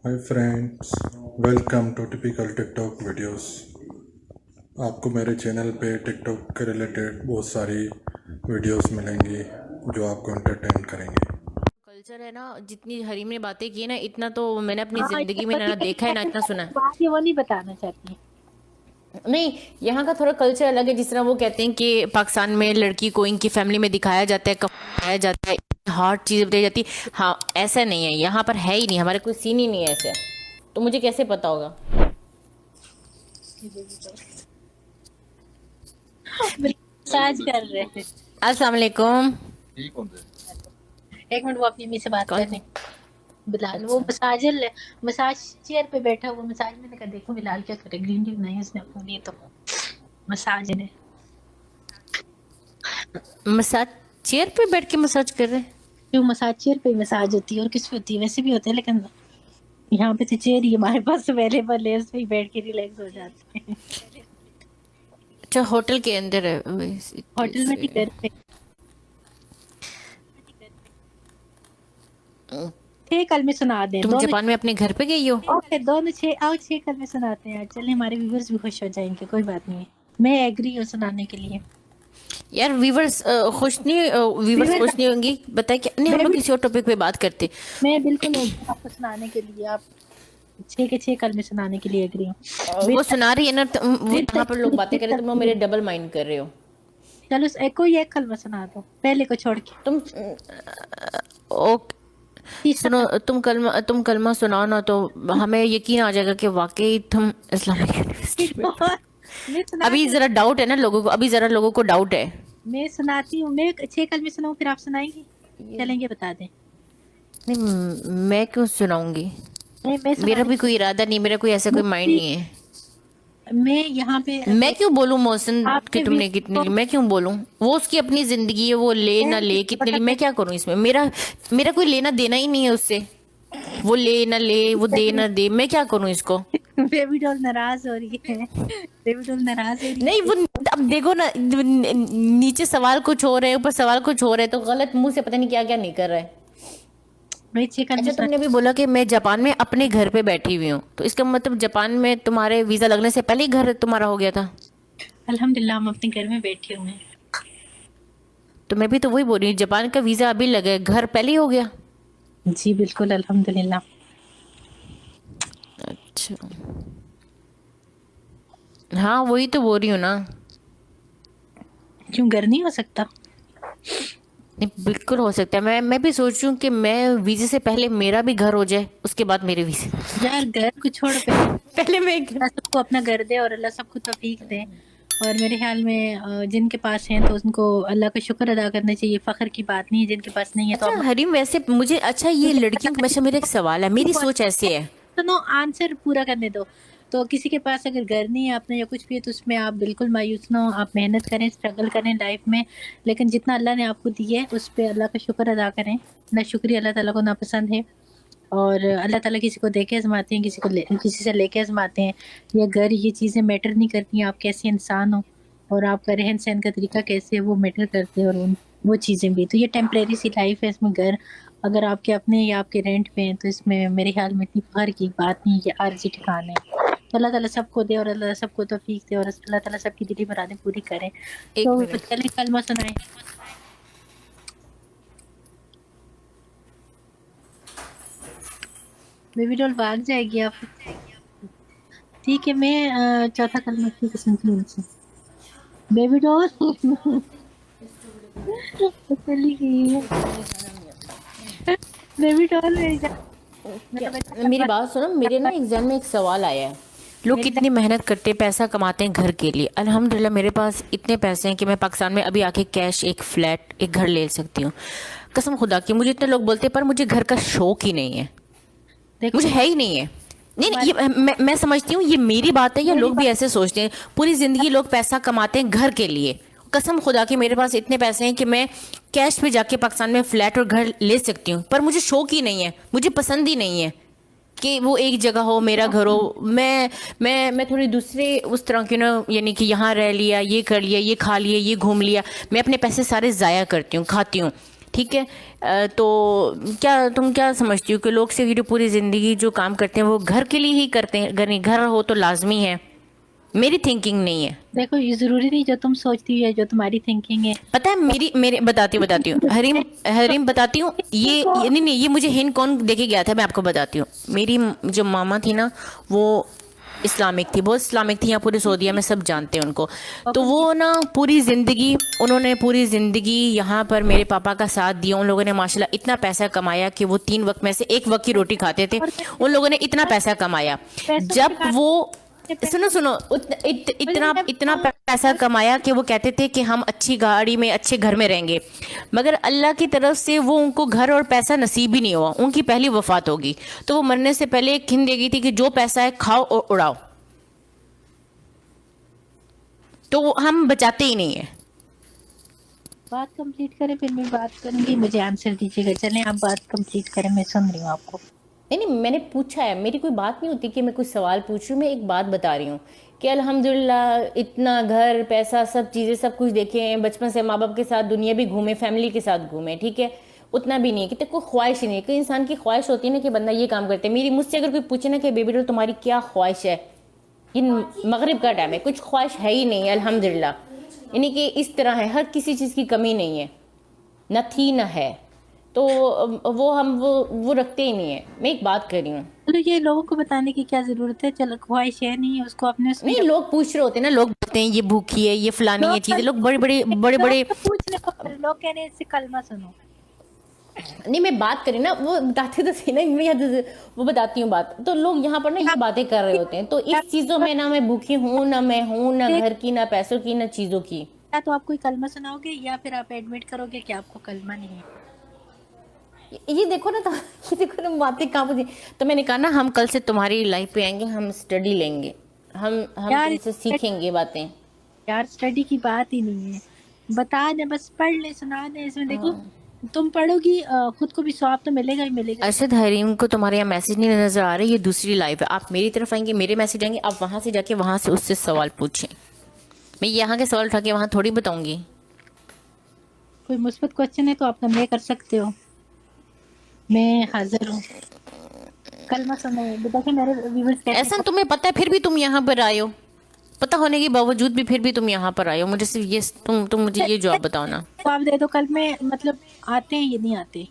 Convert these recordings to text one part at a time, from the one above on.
Hi friends, welcome to typical TikTok videos. आपको मेरे channel पे टिकटॉक के रिलेटेड बहुत सारी वीडियोस मिलेंगी जो आपको एंटरटेन करेंगे। कल्चर है ना, जितनी हरीम ने बातें की ना, इतना तो मैंने अपनी हाँ, जिंदगी में ना देखा है ना इतना सुना है। बात ये वो नहीं बताना चाहती। नहीं, यहाँ का थोड़ा कल्चर अलग है। जिस तरह वो कहते हैं कि पाकिस्तान में लड़की को इनकी फैमिली में दिखाया जाता है, कमाया जाता है, हार्ड चीजें बताई जाती है। हाँ, ऐसा नहीं है, यहाँ पर है ही नहीं, हमारे कोई सीन ही नहीं है ऐसे। तो मुझे कैसे पता होगा। मसाज कर रहे हैं। अस्सलाम वालेकुम। एक मिनट, वो अपनी अम्मी से बात कौन? कर रहे हैं। बिलाल, वो अच्छा, मसाज चेयर पे बैठा हुआ मसाज। मैंने कहा देखो बिलाल क्या करे, ग्रीन टी बनाई उसने अपने लिए, तो मसाज ने। मसाज चेयर पे बैठ के मसाज कर रहे हैं? क्यों, मसाज चेयर पे मसाज होती है और किस पे होती है? वैसे भी होते हैं, लेकिन यहाँ पे तो चेयर ही हमारे पास अवेलेबल है, उस पे ही बैठ के रिलैक्स हो जाते हैं। अच्छा, होटल के अंदर है होटल में नहीं, घर पे। छह कलमे सुना दें तुम दोनों। जापान में अपने घर पे गई हो? ओके, दोनों छह, आओ 6 कलमे सुनाते हैं। चलिए, हमारे व्यूवर्स भी खुश हो जाएंगे। कोई बात नहीं है, मैं एग्री हूँ सुनाने के लिए। यार व्यूवर्स खुश नहीं, व्यूवर्स खुश नहीं होंगी, बताए क्या? नहीं, हम मैं लोग भी किसी और टॉपिक पे बात करते। मैं बिल्कुल एग्री हूँ आपको सुनाने के लिए। आप 6 के 6 कलमे सुनाने के लिए एग्री हूँ। वो सुना रही है ना, वो फिर यहाँ पर लोग बातें कर रहे, तुम तक मेरे डबल माइंड कर रहे हो। चलो, कोई एक कलमा सुना दो पहले को छोड़ के। तुम ओके, तीसरा सुनो, तुम कलमा सुनाओ ना, तो हमें यकीन आ जाएगा कि वाकई तुम इस्लामिक यूनिवर्सिटी में कलमा मैं अभी सुनाती हूँ। जरा डाउट है ना लोगों को, अभी जरा लोगों को डाउट है। मैं सुनाती हूँ। मैं 6 कलमे सुनाऊँ फिर आप सुनाएंगी? चलेंगे, बता दें। नहीं, मैं क्यों सुनाऊंगी? मैं मेरा सुनाने भी कोई इरादा नहीं, मेरा कोई ऐसा कोई माइंड नहीं है। मैं यहाँ पे मैं क्यों बोलूं मोहसिन कि आपके तुमने कितने ली, मैं क्यों बोलूं? वो उसकी अपनी जिंदगी है, वो ले ना ले कितने ली, मैं क्या करूं इसमें? मेरा मेरा कोई लेना देना ही नहीं है उससे। वो ले ना ले, वो दे ना दे, मैं क्या करूं इसको? बेबी डॉल नाराज हो रही है। बेबी डॉल नाराज हो रही नहीं, वो अब देखो ना, नीचे सवाल कुछ हो रहे है, ऊपर सवाल कुछ हो रहे है, तो गलत मुंह से पता नहीं क्या क्या निकल रहा है। भाई। 6 कलमे अच्छा, सुना। तुमने अभी बोला कि मैं जापान में अपने घर पे बैठी हुई हूँ, तो इसका मतलब जापान में तुम्हारे वीजा लगने से पहले ही घर तुम्हारा हो गया था? अल्हम्दुलिल्लाह, हम अपने घर में बैठे हुए हैं। तो मैं भी तो वही बोल रही हूँ, जापान का वीजा अभी लगे, घर पहले ही हो गया। जी बिल्कुल, अल्हम्दुलिल्लाह। अच्छा, हाँ वही तो बोल रही हूँ ना। क्यों, घर नहीं हो सकता? नहीं, बिल्कुल हो सकता है। मैं भी सोच रही हूँ कि मैं वीजे से पहले मेरा भी घर हो जाए, उसके बाद मेरे वीजे। यार, घर को छोड़ पे पहले मैं अल्लाह सबको अपना घर दे और अल्लाह सबको तौफीक दे। और मेरे ख्याल में जिनके पास है तो उनको अल्लाह का शुक्र अदा करना चाहिए। फख्र की बात नहीं है, जिनके पास नहीं है तो अच्छा अब हरीम, वैसे मुझे, अच्छा ये लड़कियों का, अच्छा मेरा एक सवाल है, मेरी सोच ऐसी है। सुनो, आंसर पूरा करने दो। तो किसी के पास अगर घर नहीं है आपने या कुछ भी है, तो उसमें आप बिल्कुल मायूस ना हो। आप मेहनत करें, स्ट्रगल करें लाइफ में, लेकिन जितना अल्लाह ने आपको दिया है उस पे अल्लाह का शुक्र अदा करें। ना शुक्रिया अल्लाह ताला को नापसंद है। और अल्लाह ताला किसी को दे के आजमाते हैं, किसी से लेके आजमाते हैं। ये घर, ये चीज़ें मैटर नहीं करती हैं, आप कैसे इंसान हो और आपका रहन सहन का तरीका कैसे है, वो मैटर करते हैं। और वो चीज़ें भी, तो ये टेम्परेरी सी लाइफ है। इसमें घर अगर आपके अपने या आपके रेंट पे हैं, तो इसमें मेरे ख्याल में इतनी फ़ख्र की बात नहीं है, ये आर्जी ठिकाना है। तो अल्लाह ताला सबको दे और अल्लाह सबको तौफीक दे और अल्लाह ताला सबकी दिली मुरादें पूरी करे। एक तो मिनट। चलें, कलमा सुनाएं। बेबी डॉल भाग जाएगी आप। ठीक है, मैं चौथा कलमा की कसम से उनसे। बेबी डॉल वो चली गई है। बेबी डॉल मेरी क्या? मेरा बच्चा मेरी कलमा बात सुनो, मेरे ना एग्जाम में एक सवाल आया है। लोग मेरी कितनी मेहनत करते हैं, पैसा कमाते हैं घर के लिए। अल्हम्दुलिल्लाह मेरे पास इतने पैसे हैं कि मैं पाकिस्तान में अभी आके कैश एक फ्लैट, एक घर ले सकती हूँ। कसम खुदा की, मुझे इतने लोग बोलते हैं, पर मुझे घर का शौक ही नहीं है, देखो मुझे है ही नहीं है। नहीं नहीं, हमारी ये मैं समझती हूँ ये मेरी बात है, या मेरी लोग भी बात ऐसे सोचते हैं। पूरी जिंदगी लोग पैसा कमाते हैं घर के लिए। कसम खुदा की, मेरे पास इतने पैसे हैं कि मैं कैश पे जाके पाकिस्तान में फ्लैट और घर ले सकती हूँ, पर मुझे शौक ही नहीं है, मुझे पसंद ही नहीं है कि वो एक जगह हो, मेरा घर हो। मैं थोड़ी दूसरे उस तरह की ना, यानी कि यहाँ रह लिया, ये कर लिया, ये खा लिया, ये घूम लिया। मैं अपने पैसे सारे ज़ाया करती हूँ, खाती हूँ। ठीक है। तो क्या तुम क्या समझती हो कि लोग से जो पूरी ज़िंदगी जो काम करते हैं वो घर के लिए ही करते हैं, घर हो तो लाजमी है? मेरी थिंकिंग नहीं है। देखो ये जरूरी नहीं जो तुम सोचती है जो तुम्हारी थिंकिंग है। पता है मेरी मेरे बताती हूँ हरीम हरीम बताती हूँ। नहीं ये मुझे हिंद कौन देके गया था, मैं आपको बताती हूँ। मेरी जो मामा थी ना, वो इस्लामिक थी, बहुत इस्लामिक थी, यहाँ पूरे सऊदीया में सब जानते हैं उनको। तो वो ना उन्होंने पूरी ज़िंदगी यहाँ पर मेरे पापा का साथ दिया। उन लोगों ने माशाल्लाह इतना पैसा कमाया कि वो 3 वक्त में से 1 वक्त की रोटी खाते थे। उन लोगों ने इतना पैसा कमाया। जब वो सुनो इतना पैसा कमाया कि वो कहते थे कि हम अच्छी गाड़ी में अच्छे घर में रहेंगे, मगर अल्लाह की तरफ से वो उनको घर और पैसा नसीब ही नहीं हुआ। उनकी पहली वफात होगी तो वो मरने से पहले एक हिंद दे गई थी कि जो पैसा है खाओ और उड़ाओ। तो वो हम बचाते ही नहीं है। बात कंप्लीट करें फिर मैं बात करूंगी, मुझे आंसर दीजिएगा। चलें आप बात कंप्लीट करें, मैं सुन रही हूँ आपको। नहीं मैंने पूछा है, मेरी कोई बात नहीं होती कि मैं कुछ सवाल पूछ रही हूँ। मैं एक बात बता रही हूँ कि अल्हम्दुलिल्लाह इतना घर पैसा सब चीज़ें सब कुछ देखे हैं, बचपन से माँ बाप के साथ दुनिया भी घूमे, फैमिली के साथ घूमे, ठीक है। उतना भी नहीं है कि तेरे को ख्वाहिश ही नहीं है। कोई इंसान की ख्वाहिश होती है ना कि बंदा ये काम करते हैं। मेरी मुझसे अगर कोई पूछे ना कि बेबी डॉल तुम्हारी क्या ख्वाहिश है, ये मगरिब का टाइम है, कुछ ख्वाहिश है ही नहीं है अल्हम्दुलिल्लाह। यानी कि इस तरह है, हर किसी चीज़ की कमी नहीं है, न थी न है। तो वो हम वो रखते ही नहीं है। मैं एक बात कर रही हूँ। चलो ये लोगों को बताने की क्या जरूरत है, चलो ख्वाहिश है नहीं है उसको अपने उसमें नहीं लोग पूछ रहे होते हैं ना, लोग बोलते हैं ये भूखी है, ये फलानी है चीजें, लोग बड़े बड़े तो पूछने को लोग कह रहे हैं इससे कलमा सुनो। नहीं मैं बात करी ना, वो बताते तो सही ना, मैं वो बताती हूँ बात। तो लोग यहाँ पर ना ये बातें कर रहे होते हैं। तो इस चीजों में ना मैं भूखी हूँ, ना मैं हूँ, ना घर की, ना पैसों की, ना चीजों की। या तो आप कोई कलमा सुनाओगे या फिर आप एडमिट करोगे कि आपको कलमा नहीं है। ये देखो ना, तो ये देखो ना बातें कहाँ पहुंची। तो मैंने कहा ना हम कल से तुम्हारी लाइफ पे आएंगे, हम स्टडी लेंगे, हम यार तुमसे सीखेंगे बातें। यार स्टडी की बात ही नहीं है, बता दे बस, पढ़ ले सुना दे। इसमें देखो तुम पढ़ोगी खुद को भी स्वाब तो मिलेगा ही मिलेगा। अरशद हरीम को तुम्हारे यहाँ मैसेज नहीं नजर आ रहे, ये दूसरी लाइव है। आप मेरी तरफ आएंगे, मेरे मैसेज आएंगे, आप वहां से जाके वहां से उससे सवाल पूछें। मैं यहाँ के सवाल उठा के वहां थोड़ी बताऊंगी। कोई मुस्बत क्वेश्चन है तो आप कन्वे कर सकते हो, मैं हाजिर हूँ। कलमा सुनो देखिए मेरे व्यूअर्स कैसे। ऐसा तुम्हें पता है फिर भी तुम यहाँ पर आए हो, पता होने के बावजूद भी फिर भी तुम यहाँ पर आए हो। मुझे सिर्फ ये तुम मुझे ये जवाब बताओ ना। जवाब दे दो, कल में मतलब आते हैं ये नहीं आते।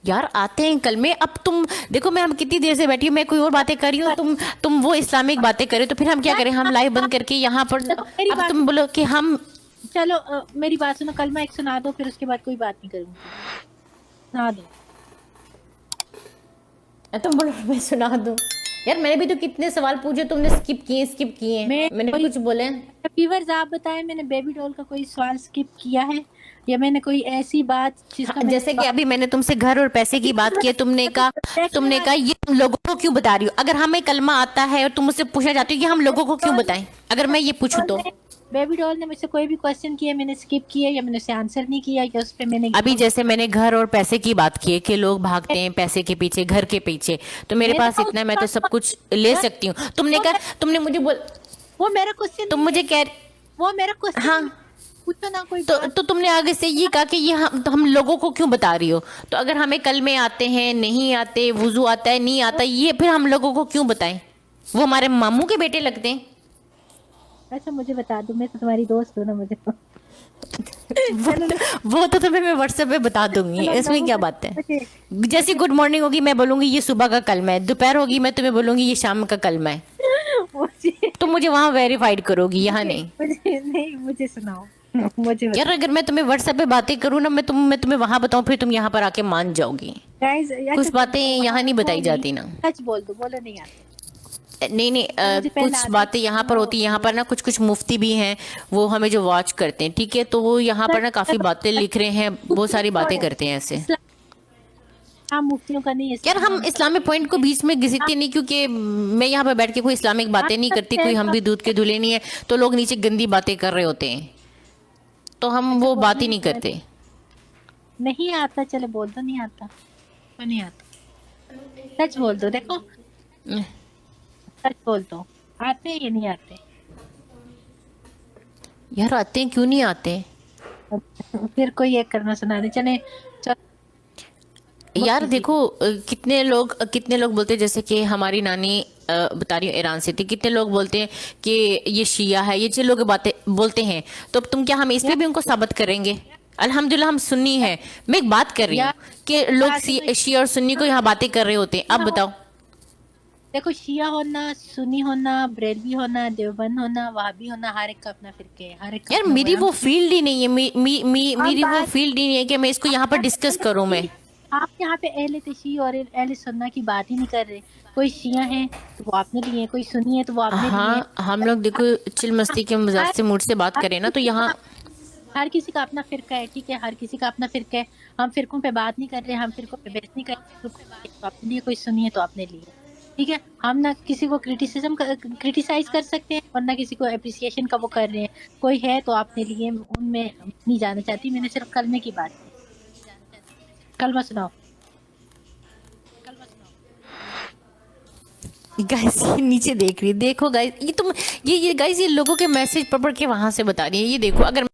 यार आते हैं कल में। अब तुम देखो मैं हम कितनी देर से बैठी हूँ, मैं कोई और बातें कर रही हूँ, तुम वो इस्लामिक बातें करे, तो फिर हम क्या करें? हम लाइव बंद करके यहाँ पर अब तुम बोलो कि हम चलो मेरी बात सुनो, कलमा एक सुना दो फिर उसके बाद कोई बात नहीं करूँगी, सुना दो। तुम बोलो मैं सुना दूं? यार मैंने भी तो कितने सवाल पूछे, तुमने स्किप किए। मैंने कुछ बोले? व्यूअर्स आप बताएं मैंने बेबी डॉल का कोई सवाल स्किप किया है या मैंने कोई ऐसी बात जिसका जैसे कि अभी मैंने तुमसे घर और पैसे की बात की, तुमने कहा ये तुम लोगों को क्यों बता रही हो? अगर हमें कलमा आता है और तुम मुझसे पूछना चाहती हो कि हम लोगों को क्यों बताएं, अगर मैं ये पूछूं तो? बेबी डॉल ने मुझसे कोई भी क्वेश्चन किया मैंने स्किप किया या मैंने उसे आंसर नहीं किया या उस पे मैंने अभी जैसे मैंने घर और पैसे की बात की है कि लोग भागते हैं पैसे के पीछे, घर के पीछे, तो मेरे पास इतना है, मैं तो सब कुछ ले सकती हूँ। तुमने मुझे वो मेरा क्वेश्चन, तुम मुझे कह वो मेरा क्वेश्चन हाँ पूछो ना कोई तो तुमने आगे से ये कहा कि ये हम लोगों को क्यों बता रही हो? तो अगर हमें कल में आते हैं, नहीं आते, वुजू आता है, नहीं आता, ये फिर हम लोगों को क्यों बताएं? वो हमारे मामू के बेटे लगते हैं। अच्छा मुझे बता दो, मैं तो तुम्हारी दोस्त हूँ ना, मुझे तो वो तो तुम्हें मैं व्हाट्सएप पे बता दूंगी, इसमें क्या बात है। जैसी गुड मॉर्निंग होगी मैं बोलूंगी ये सुबह का कलमा है, दोपहर होगी मैं तुम्हें बोलूंगी ये शाम का कलमा है। तुम मुझे वहां वेरीफाइड करोगी, यहाँ नहीं। मुझे सुनाओ मुझे यार अगर मैं तुम्हें व्हाट्सएप पे बातें करूँ ना, मैं तुम्हें वहां बताऊं, फिर तुम यहाँ पर आके मान जाओगी। कुछ बातें यहाँ नहीं बताई जाती ना। सच बोल दो, बोलो नहीं आती। नहीं कुछ बातें यहाँ पर होती है। यहाँ पर ना कुछ मुफ्ती भी हैं, वो हमें जो वॉच करते हैं, ठीक है, तो वो यहाँ पर ना काफी बातें लिख रहे हैं, बहुत सारी बातें करते हैं ऐसे। हाँ मुफ्तियों का नहीं है यार हम इस्लामिक पॉइंट को बीच में घसीटते नहीं, क्योंकि मैं यहाँ पर बैठ के कोई इस्लामिक बातें नहीं करती, कोई हम भी दूध के धुले नहीं है, तो लोग नीचे गंदी बातें कर रहे होते हैं, तो हम वो बात ही नहीं करते। नहीं आता, चलो बोल दो नहीं आता तो नहीं आता, सच बोल दो। देखो सच बोल दो, आते हैं या नहीं आते? यार आते हैं, क्यों नहीं आते? फिर कोई एक करना सुना दे चले। चलो यार इजी। देखो कितने लोग बोलते हैं, जैसे कि हमारी नानी बता रही हूँ ईरान से थी, कितने लोग बोलते हैं कि ये शिया है, ये लोग बातें बोलते हैं। तो अब तुम क्या हम इस पे यार भी उनको साबित करेंगे? अल्हम्दुलिल्लाह हम सुन्नी हैं। मैं एक बात कर रही हूँ यार कि लोग बात देखो शिया और सुन्नी को यहाँ बातें कर रहे होते हैं, अब शिया हो, बताओ। देखो शिया होना, सुन्नी होना, बरेलवी होना, देवबंद होना, वहाबी होना, हर एक का अपना फिरके है, हर एक का यार अपना वो है। मेरी वो फील्ड ही नहीं है, हम मेरी वो बात फील्ड ही नहीं है कि मैं इसको हम यहाँ पर यहाँ पे डिस्कस करूँ मैं। आप यहाँ पे अहले तशी और अहले सुन्ना की बात ही नहीं कर रहे। कोई शिया है तो वो आपने लिए, कोई सुन्नी है तो वो आपने लिए। हाँ हम लोग देखो चिल मस्ती के मजाक हर से मूड से बात हर करें ना, तो किसी यहाँ का हर किसी का अपना फिरका है, ठीक है, हर किसी का अपना फिरका है। हम फिरकों पे बात नहीं कर रहे, हम फिरकों पे बहस नहीं कर रहे। तो आपने लिए, कोई सुनिए तो आपने लिए, ठीक है। हम ना किसी को क्रिटिसाइज कर सकते हैं और ना किसी को अप्रिसिएशन का वो कर रहे हैं। कोई है तो आपने लिए, उनमें नहीं जाना चाहती। मैंने सिर्फ कलमे की बात की। कलमा सुनाओ। गाइस ये नीचे देख रही है, देखो गाइस ये तुम ये गाइस ये लोगों के मैसेज पढ़ पढ़ के वहां से बता रही है। ये देखो, अगर